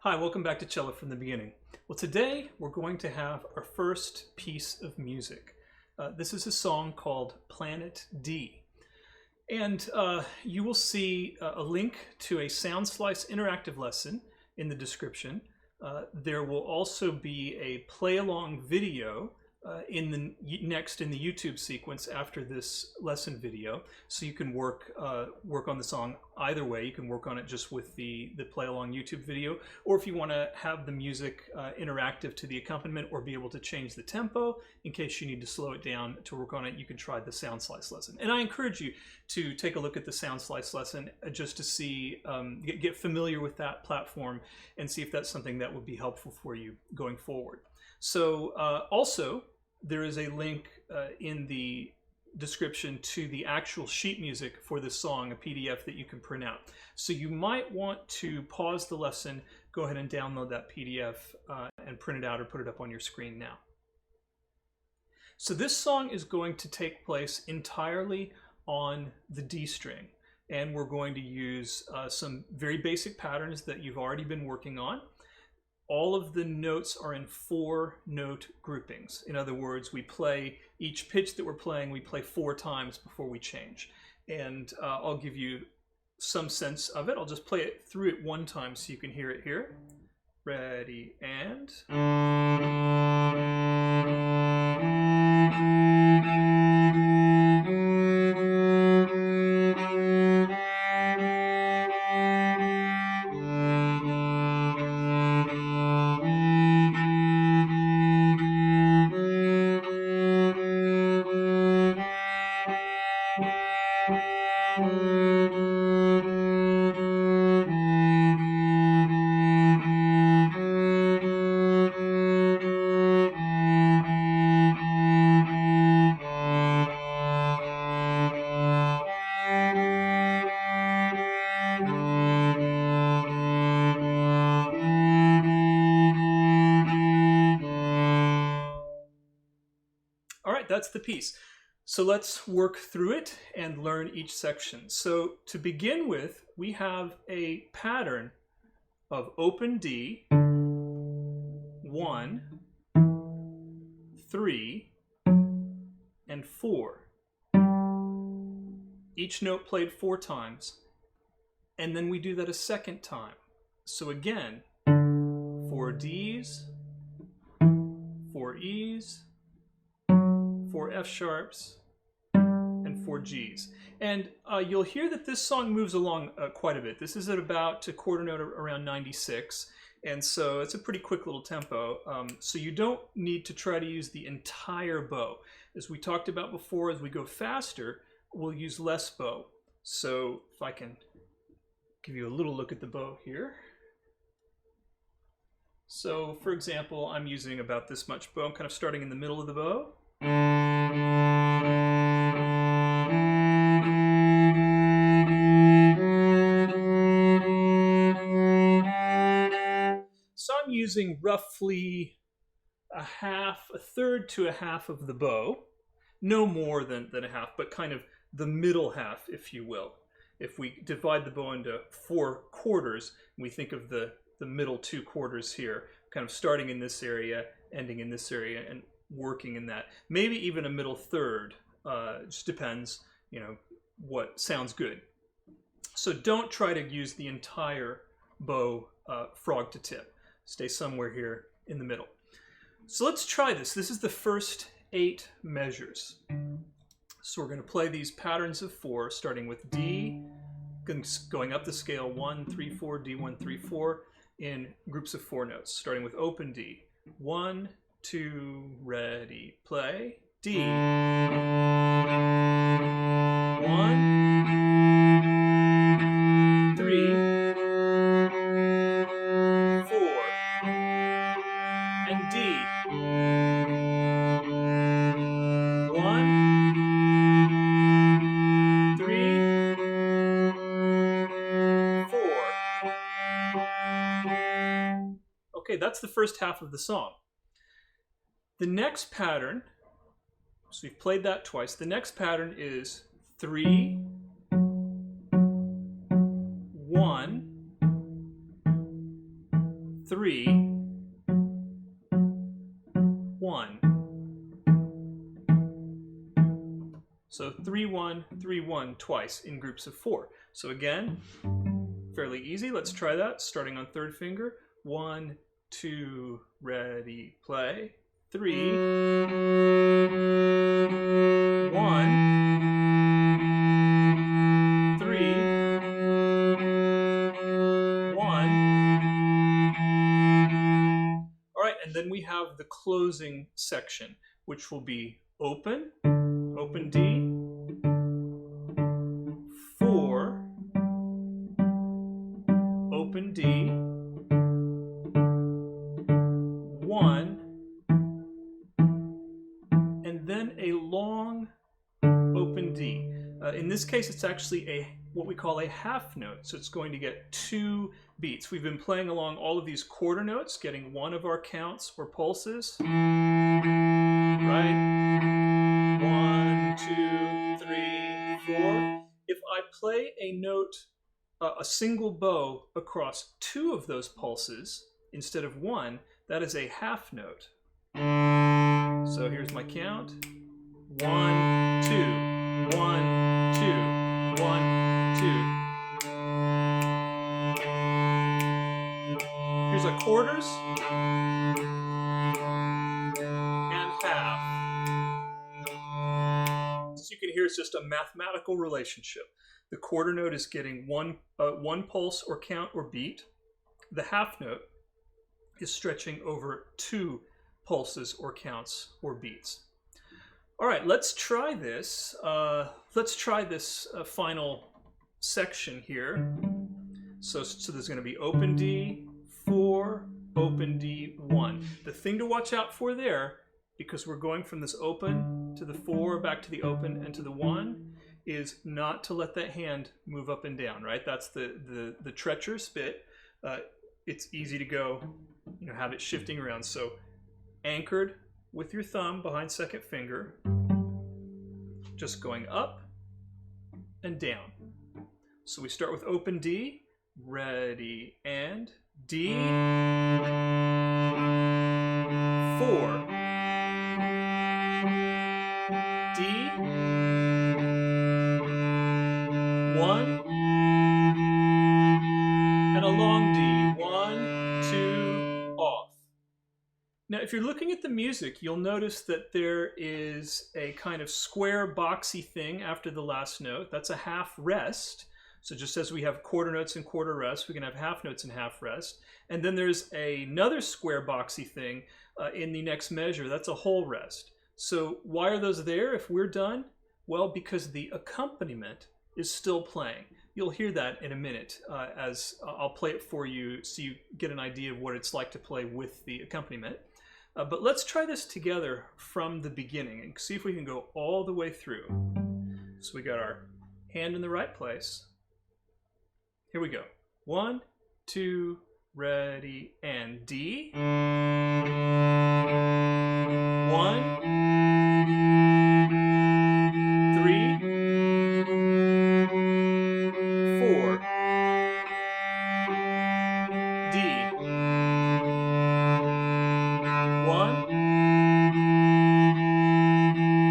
Hi, welcome back to Cello from the Beginning. Well, today we're going to have our first piece of music. This is a song called Planet D. And you will see a link to a SoundSlice interactive lesson in the description. There will also be a play-along video in the YouTube sequence after this lesson video, so you can work on the song either way. You can work on it just with the play-along YouTube video, or if you want to have the music interactive to the accompaniment or be able to change the tempo in case you need to slow it down to work on it, you can try the SoundSlice lesson. And I encourage you to take a look at the SoundSlice lesson just to see, get familiar with that platform and see if that's something that would be helpful for you going forward. So also, there is a link in the description to the actual sheet music for this song, a PDF that you can print out. So you might want to pause the lesson, go ahead and download that PDF and print it out or put it up on your screen now. So this song is going to take place entirely on the D string, and we're going to use some very basic patterns that you've already been working on. All of the notes are in 4-note groupings. In other words, we play each pitch that we're playing, we play 4 times before we change. And I'll give you some sense of it. I'll just play it through it one time so you can hear it here. Ready, and... All right, that's the piece. So let's work through it and learn each section. So to begin with, we have a pattern of open D, 1, 3, and 4. Each note played 4 times, and then we do that a second time. So again, 4 Ds, 4 Es, 4 F sharps, and 4 Gs. And you'll hear that this song moves along quite a bit. This is at about a quarter note around 96, and so it's a pretty quick little tempo. So you don't need to try to use the entire bow. As we talked about before, as we go faster, we'll use less bow. So if I can give you a little look at the bow here. So for example, I'm using about this much bow. I'm kind of starting in the middle of the bow. So I'm using roughly a third to a half of the bow, no more than a half, but kind of the middle half, if you will. If we divide the bow into 4 quarters, we think of the middle 2 quarters here, kind of starting in this area, ending in this area, and working in that. Maybe even a middle third, just depends, what sounds good. So don't try to use the entire bow frog to tip. Stay somewhere here in the middle. So let's try this. This is the first 8 measures. So we're going to play these patterns of 4, starting with D, going up the scale 1, 3, 4, D, 1, 3, 4, in groups of 4 notes, starting with open D. 1, 2, ready, play, D. 1, 3, 4, and D. 1, 3, 4. Okay, that's the first half of the song. The next pattern, so we've played that twice. The next pattern is 3, 1, 3, 1. So 3, 1, 3, 1 twice in groups of 4. So again, fairly easy. Let's try that, starting on third finger. 1, 2, ready, play. 3, 1, 3, 1. All right, and then we have the closing section, which will be open, open D, 4, open D, 1, and then a long open D. In this case, it's actually what we call a half note, so it's going to get 2 beats. We've been playing along all of these quarter notes, getting one of our counts or pulses. Right? 1, 2, 3, 4. If I play a note, a single bow across 2 of those pulses instead of 1, that is a half note. So here's my count. 1, 2, 1, 2, 1, 2. Here's our quarters and half. As you can hear, it's just a mathematical relationship. The quarter note is getting one pulse or count or beat. The half note is stretching over 2 pulses or counts or beats. All right, let's try this. Let's try this final section here. So there's going to be open D, 4, open D, 1. The thing to watch out for there, because we're going from this open to the 4, back to the open and to the 1, is not to let that hand move up and down, right? That's the treacherous bit. It's easy to go, have it shifting around. So anchored with your thumb behind second finger, just going up and down. So we start with open D, ready, and D, 4, D, 1, and a long D, 1, 2, off. Now, if you're looking at the music, you'll notice that there is a kind of square boxy thing after the last note. That's a half rest. So just as we have quarter notes and quarter rest, we can have half notes and half rest. And then there's another square boxy thing in the next measure. That's a whole rest. So why are those there if we're done? Well, because the accompaniment is still playing. You'll hear that in a minute as I'll play it for you so you get an idea of what it's like to play with the accompaniment. But let's try this together from the beginning and see if we can go all the way through. So we got our hand in the right place. Here we go. 1, 2, ready, and D. 1, 3, 4, D. 1,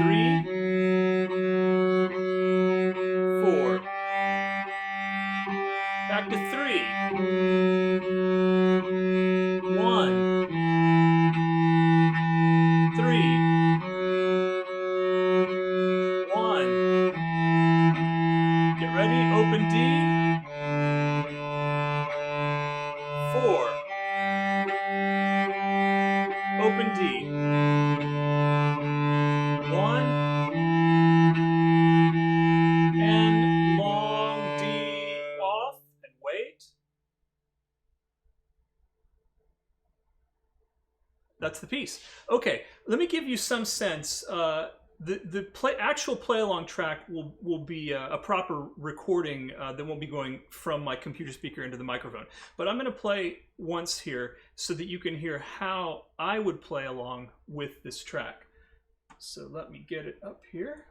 3, 4. Back to 3. 1, 3, 1. Get ready, open D. 4. Open D. 1. And long D off and wait. That's the piece. Okay, let me give you some sense. The actual play-along track will be a proper recording that won't be going from my computer speaker into the microphone. But I'm going to play once here so that you can hear how I would play along with this track. So let me get it up here.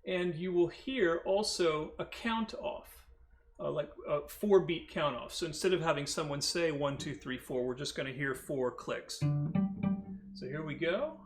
And you will hear also a count off. like a 4-beat count off. So instead of having someone say 1, 2, 3, 4, we're just going to hear 4 clicks. So here we go.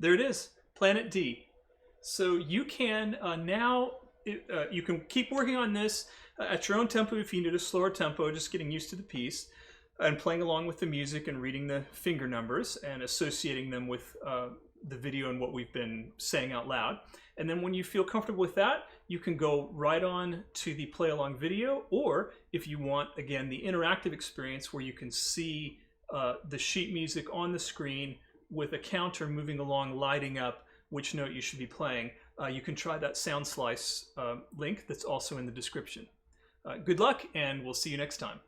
There it is, Planet D. So you can now, you can keep working on this at your own tempo if you need a slower tempo, just getting used to the piece and playing along with the music and reading the finger numbers and associating them with the video and what we've been saying out loud. And then when you feel comfortable with that, you can go right on to the play along video, or if you want, again, the interactive experience where you can see the sheet music on the screen with a counter moving along, lighting up which note you should be playing. You can try that Sound Slice link that's also in the description. Good luck, and we'll see you next time.